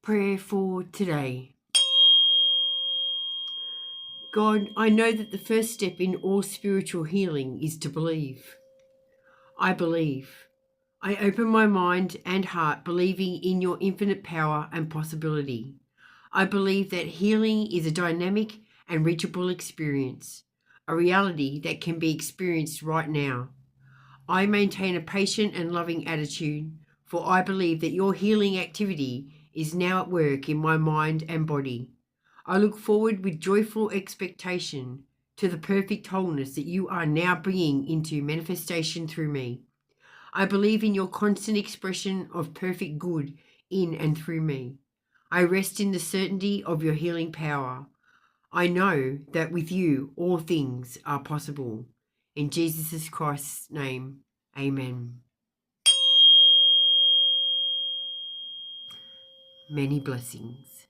Prayer for today. God, I know that the first step in all spiritual healing is to believe. I believe. I open my mind and heart believing in your infinite power and possibility. I believe that healing is a dynamic and reachable experience, a reality that can be experienced right now. I maintain a patient and loving attitude, for I believe that your healing activity is now at work in my mind and body. I look forward with joyful expectation to the perfect wholeness that you are now bringing into manifestation through me. I believe in your constant expression of perfect good in and through me. I rest in the certainty of your healing power. I know that with you all things are possible. In Jesus Christ's name, amen. Many blessings.